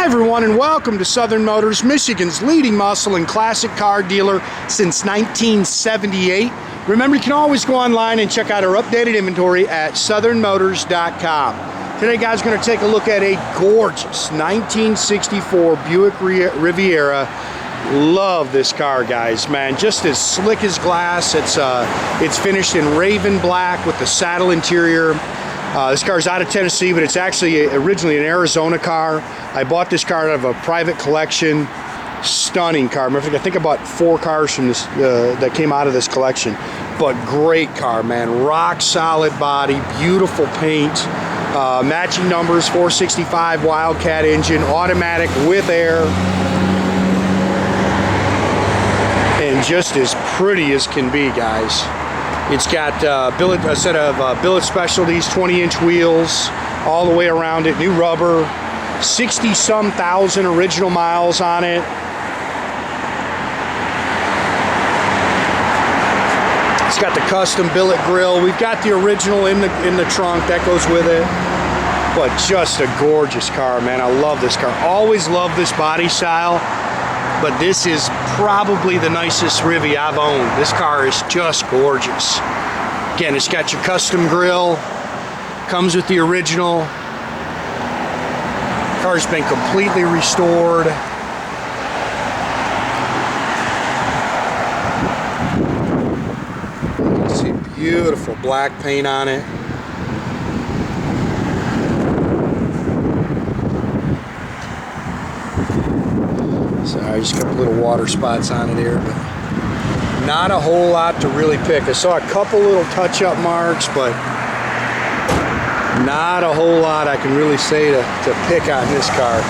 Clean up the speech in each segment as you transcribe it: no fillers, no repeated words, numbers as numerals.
Hi everyone, and welcome to Southern Motors, Michigan's leading muscle and classic car dealer since 1978. Remember, you can always go online and check out our updated inventory at southernmotors.com. Today, guys, we're going to take a look at a gorgeous 1964 Buick Riviera. Love this car, guys, man. Just as slick as glass. It's finished in raven black with the saddle interior. This car is out of Tennessee, but it's actually originally an Arizona car. I bought this car out of a private collection. Stunning car. I think I bought 4 cars from this that came out of this collection. But great car, man. Rock solid body, beautiful paint, matching numbers, 465 Wildcat engine, automatic with air, and just as pretty as can be, guys. It's got a set of Billet Specialties 20-inch wheels all the way around it, new rubber, 60-some thousand original miles on it. It's got the custom billet grill. We've got the original in the trunk that goes with it. But just a gorgeous car, man. I love this car. Always loved this body style. But this is probably the nicest Rivi I've owned. This car is just gorgeous. Again, it's got your custom grille, comes with the original. Car's been completely restored. You can see beautiful black paint on it. Sorry, just a couple little water spots on it here, but not a whole lot to really pick. I saw a couple little touch-up marks, but not a whole lot I can really say to pick on this car.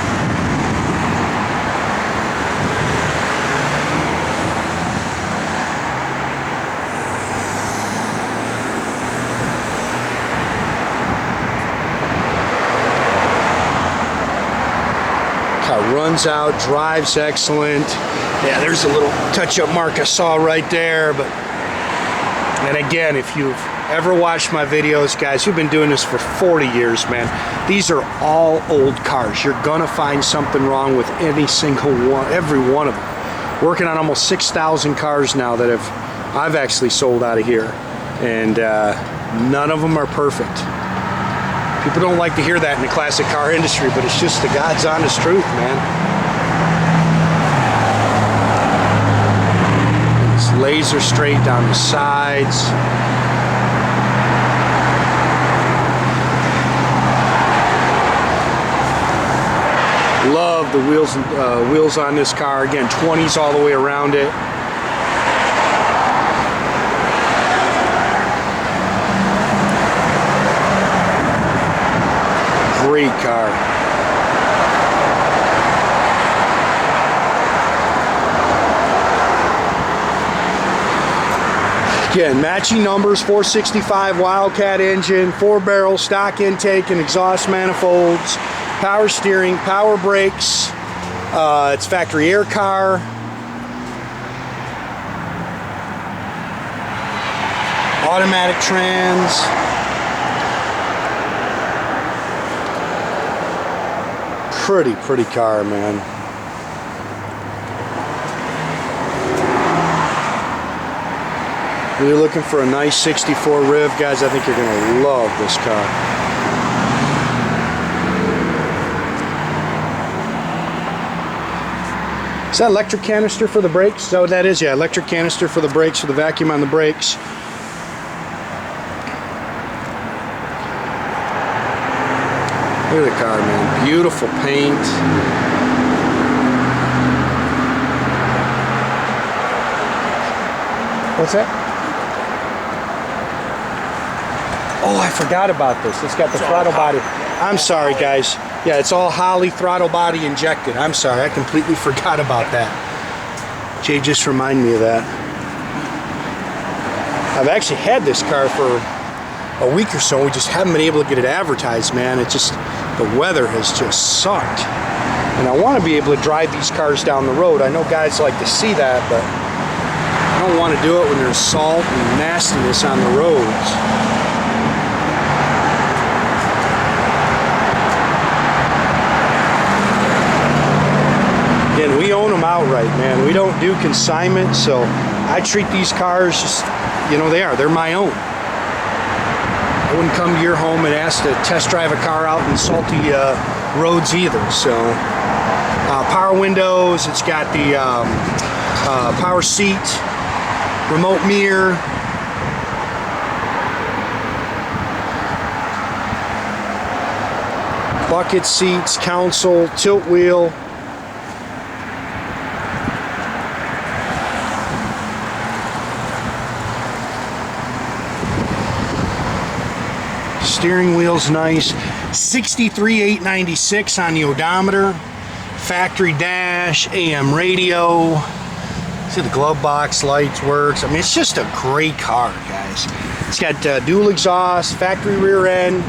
Runs out, drives excellent. Yeah, there's a little touch-up mark I saw right there. But and again, if you've ever watched my videos, guys, we've been doing this for 40 years, man. These are all old cars. You're gonna find something wrong with any single one, every one of them. Working on almost 6,000 cars now that I've actually sold out of here, and none of them are perfect. People don't like to hear that in the classic car industry, but it's just the God's honest truth, man. It's laser straight down the sides. Love the wheels on this car. Again, 20s all the way around it. Great car. Again, matching numbers, 465 Wildcat engine, 4-barrel stock intake and exhaust manifolds, power steering, power brakes. It's factory air car. Automatic trans. Pretty car, man. If you're looking for a nice 64 Riv, guys, I think you're gonna love this car. Is that electric canister for the brakes? Is that what that is? Yeah, electric canister for the brakes, for the vacuum on the brakes. Look at the car, man. Beautiful paint. What's that? Oh, I forgot about this. It's got the throttle body. I'm sorry, guys. Yeah, it's all Holley throttle body injected. I'm sorry, I completely forgot about that. Jay just reminded me of that. I've actually had this car for a week or so. We just haven't been able to get it advertised, man. It just, the weather has just sucked. And I want to be able to drive these cars down the road. I know guys like to see that, but I don't want to do it when there's salt and nastiness on the roads. Again, we own them outright, man. We don't do consignment, so I treat these cars just, you know, they're my own. I wouldn't come to your home and ask to test drive a car out in salty roads either. So power windows, it's got the power seat, remote mirror, bucket seats, console, tilt wheel. Steering wheel's nice. 63,896 on the odometer. Factory dash, AM radio. See, the glove box lights works. I mean, it's just a great car, guys. It's got dual exhaust, factory rear end.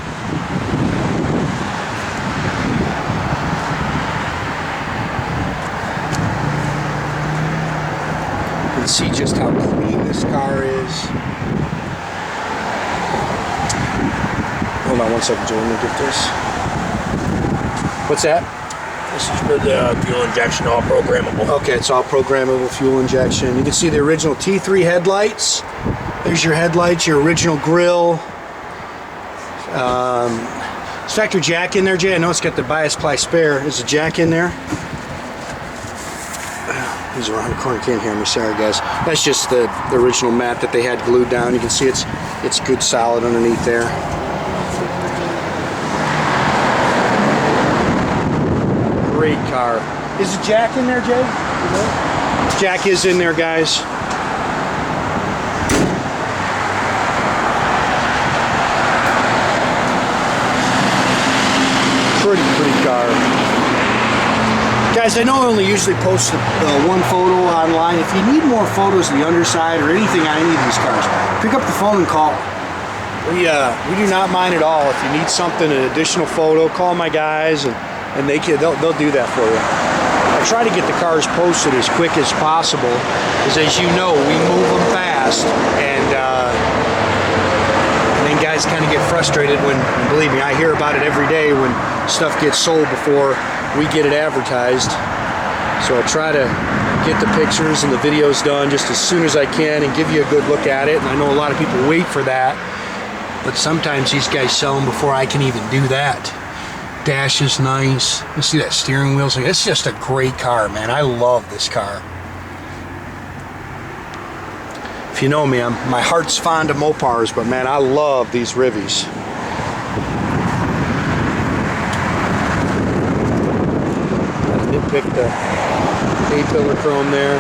You can see just how clean this car is. Hold on one second, Joe. Let me get this. What's that? This is for the fuel injection, all programmable. Okay, it's all programmable fuel injection. You can see the original T3 headlights. There's your headlights, your original grille. It's factory jack in there, Jay. I know it's got the bias ply spare. There's a jack in there. He's around the corner, can't hear me. Sorry, guys. That's just the original mat that they had glued down. You can see it's good solid underneath there. Great car. Is the jack in there, Jay? Jack is in there, guys. Pretty car. Guys, I know I only usually post one photo online. If you need more photos of the underside or anything on any of these cars, pick up the phone and call. We do not mind at all. If you need something, an additional photo, call my guys and they'll do that for you. I try to get the cars posted as quick as possible, because as you know, we move them fast, and then guys kind of get frustrated when, believe me, I hear about it every day when stuff gets sold before we get it advertised. So I try to get the pictures and the videos done just as soon as I can and give you a good look at it. And I know a lot of people wait for that, but sometimes these guys sell them before I can even do that. Dash is nice. You see that steering wheel? It's just a great car, man. I love this car. If you know me, my heart's fond of Mopars, but man, I love these Rivies. Gotta nitpick the A-pillar chrome there.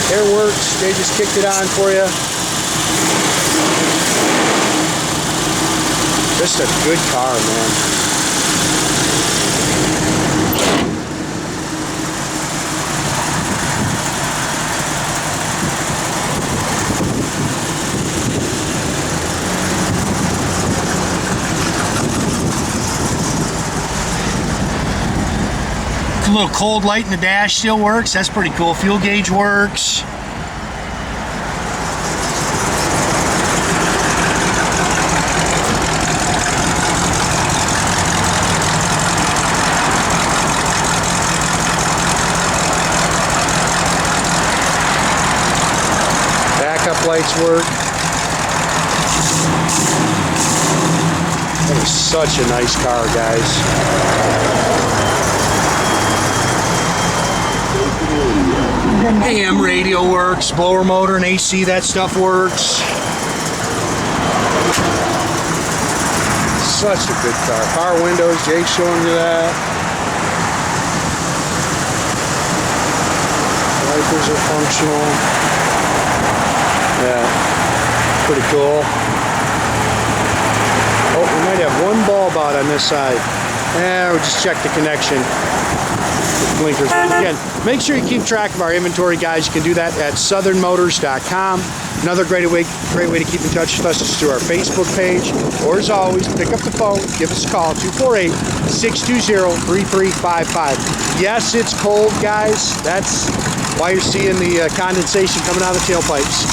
Air works, they just kicked it on for you. Just a good car, man. A little cold light in the dash still works. That's pretty cool. Fuel gauge works. Backup lights work. That is such a nice car, guys. AM radio works, blower motor and AC, that stuff works. Such a good car. Power windows, Jay's showing you that. Wipers are functional. Yeah, pretty cool. Oh, we might have one bulb out on this side. We'll just check the connection. Blinkers. Again, make sure you keep track of our inventory, guys. You can do that at southernmotors.com. Another great way to keep in touch with us is through our Facebook page. Or as always, pick up the phone, give us a call, 248-620-3355. Yes, it's cold, guys. That's why you're seeing the condensation coming out of the tailpipes.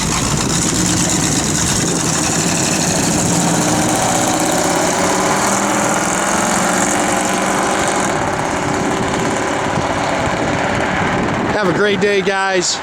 Have a great day, guys.